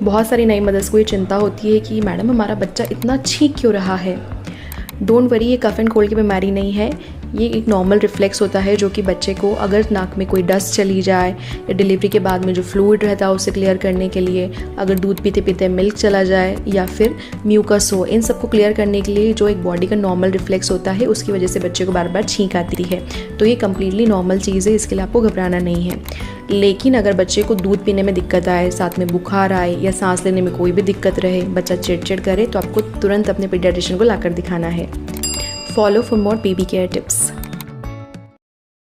बहुत सारी नई मदर्स को ये चिंता होती है कि मैडम हमारा बच्चा इतना छींक क्यों रहा है। डोंट वरी, ये कफ एंड कोल्ड की बीमारी नहीं है, ये एक नॉर्मल रिफ्लेक्स होता है जो कि बच्चे को अगर नाक में कोई डस्ट चली जाए या डिलीवरी के बाद में जो फ्लूइड रहता है उसे क्लियर करने के लिए, अगर दूध पीते पीते मिल्क चला जाए या फिर म्यूकस हो, इन सबको क्लियर करने के लिए जो एक बॉडी का नॉर्मल रिफ्लेक्स होता है उसकी वजह से बच्चे को बार बार छींक आती है। तो ये कम्प्लीटली नॉर्मल चीज़ है, इसके लिए आपको घबराना नहीं है। लेकिन अगर बच्चे को दूध पीने में दिक्कत आए, साथ में बुखार आए या सांस लेने में कोई भी दिक्कत रहे, बच्चा चिड़चिड़ करे, तो आपको तुरंत अपने पीडियाट्रिशियन को लाकर दिखाना है। Follow for more baby care tips.